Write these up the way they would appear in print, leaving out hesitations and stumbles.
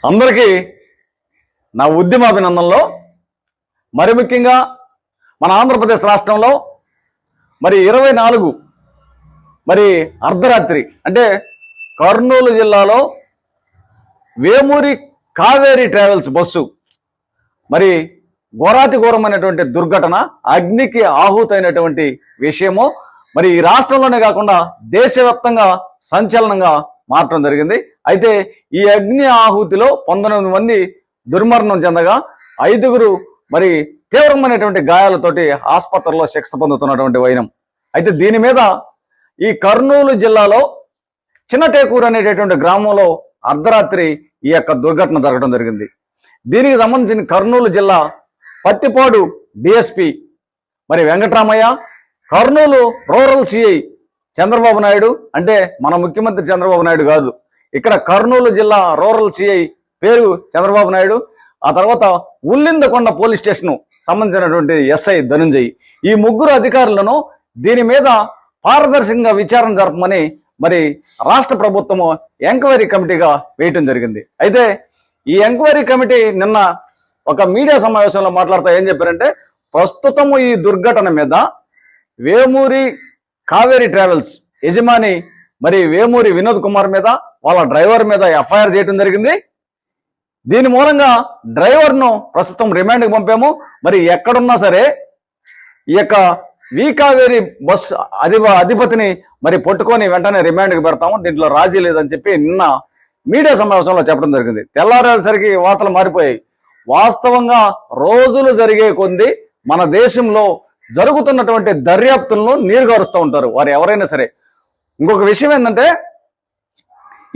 అందరికీ నా ఉద్యమాభినందనలో. మరి ముఖ్యంగా మన ఆంధ్రప్రదేశ్ రాష్ట్రంలో 24 అర్ధరాత్రి అంటే కర్నూలు జిల్లాలో వేమూరి కావేరీ ట్రావెల్స్ బస్సు ఘోరాతి ఘోరమైనటువంటి దుర్ఘటన, అగ్నికి ఆహుతైనటువంటి విషయము ఈ రాష్ట్రంలోనే కాకుండా దేశవ్యాప్తంగా సంచలనంగా మారడం జరిగింది. అయితే ఈ అగ్ని ఆహుతిలో 19 మంది దుర్మరణం చెందగా 5గురు తీవ్రమైనటువంటి గాయాలతోటి ఆసుపత్రిలో చికిత్స పొందుతున్నటువంటి వైనం. అయితే దీని మీద ఈ కర్నూలు జిల్లాలో చిన్నటేకూరు అనేటటువంటి గ్రామంలో అర్ధరాత్రి ఈ యొక్క దుర్ఘటన జరగడం జరిగింది. దీనికి సంబంధించిన కర్నూలు జిల్లా Pathipadu DSP Venkataramaiah, Kurnool rural CI Chandrababu Naidu, అంటే మన ముఖ్యమంత్రి చంద్రబాబు నాయుడు కాదు, ఇక్కడ కర్నూలు జిల్లా రూరల్ సిఐ పేరు చంద్రబాబు నాయుడు, ఆ తర్వాత ఉల్లిందకొండ పోలీస్ స్టేషన్ సంబంధించినటువంటి ఎస్ఐ ధనుంజయ్, ఈ ముగ్గురు అధికారులను దీని మీద పారదర్శకంగా విచారణ జరపమని రాష్ట్ర ప్రభుత్వము ఎంక్వైరీ కమిటీగా వేయటం జరిగింది. అయితే ఈ ఎంక్వైరీ కమిటీ నిన్న ఒక మీడియా సమావేశంలో మాట్లాడుతూ ఏం చెప్పారంటే, ప్రస్తుతము ఈ దుర్ఘటన మీద వేమూరి కావేరీ ట్రావెల్స్ యజమాని వేమూరి వినోద్ కుమార్ మీద, వాళ్ళ డ్రైవర్ మీద ఎఫ్ఐఆర్ చేయడం జరిగింది. దీని మూలంగా డ్రైవర్ను ప్రస్తుతం రిమాండ్కి పంపాము. ఎక్కడున్నా సరే ఈ యొక్క వి కావేరీ బస్ అధిపతిని పట్టుకొని వెంటనే రిమాండ్కి పెడతాము, దీంట్లో రాజీ లేదని చెప్పి నిన్న మీడియా సమావేశంలో చెప్పడం జరిగింది. తెల్లారేసరికి వార్తలు మారిపోయాయి. వాస్తవంగా రోజులు జరిగే కొద్దీ మన దేశంలో జరుగుతున్నటువంటి దర్యాప్తులను నీరుగారుస్తూ ఉంటారు వారు ఎవరైనా సరే. ఇంకొక విషయం ఏంటంటే,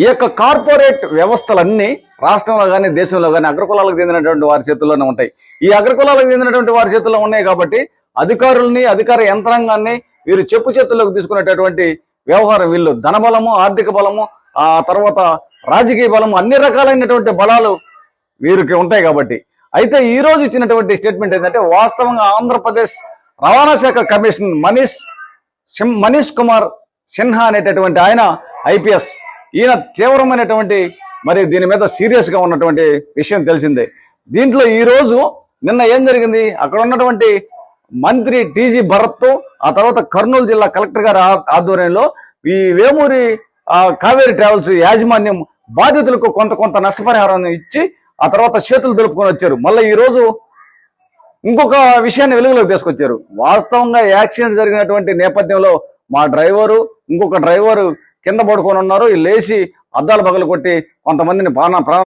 ఈ యొక్క కార్పొరేట్ వ్యవస్థలన్నీ రాష్ట్రంలో కానీ దేశంలో కానీ అగ్రకులాలకు చెందినటువంటి వారి చేతుల్లోనే ఉంటాయి. ఈ అగ్రకులాలకు చెందినటువంటి వారి చేతుల్లో ఉన్నాయి కాబట్టి అధికారుల్ని, అధికార యంత్రాంగాన్ని వీరు చెప్పు చేతుల్లోకి తీసుకునేటటువంటి వ్యవహారం, వీళ్ళు ధనబలము, ఆర్థిక బలము, ఆ తర్వాత రాజకీయ బలము, అన్ని రకాలైనటువంటి బలాలు వీరికి ఉంటాయి కాబట్టి. అయితే ఈ రోజు ఇచ్చినటువంటి స్టేట్మెంట్ ఏంటంటే, వాస్తవంగా ఆంధ్రప్రదేశ్ రవాణా శాఖ కమిషన్ మనీష్ కుమార్ సిన్హా అనేటటువంటి ఆయన ఐపీఎస్, ఈయన తీవ్రమైనటువంటి దీని మీద సీరియస్గా ఉన్నటువంటి విషయం తెలిసిందే. దీంట్లో ఈరోజు నిన్న ఏం జరిగింది, అక్కడ ఉన్నటువంటి మంత్రి టీజీ భరత్, ఆ తర్వాత కర్నూలు జిల్లా కలెక్టర్ గారి ఆధ్వర్యంలో ఈ వేమూరి కావేరీ ట్రావెల్స్ యాజమాన్యం బాధితులకు కొంత నష్టపరిహారాన్ని ఇచ్చి ఆ తర్వాత చేతులు దులుపుకొని వచ్చారు. మళ్ళీ ఈరోజు ఇంకొక విషయాన్ని వెలుగులోకి తీసుకొచ్చారు. వాస్తవంగా యాక్సిడెంట్ జరిగినటువంటి నేపథ్యంలో మా డ్రైవరు, ఇంకొక డ్రైవరు కింద పడుకొని ఉన్నారు. లేచి అద్దాలు పగలు కొట్టి కొంతమందిని ప్రాణ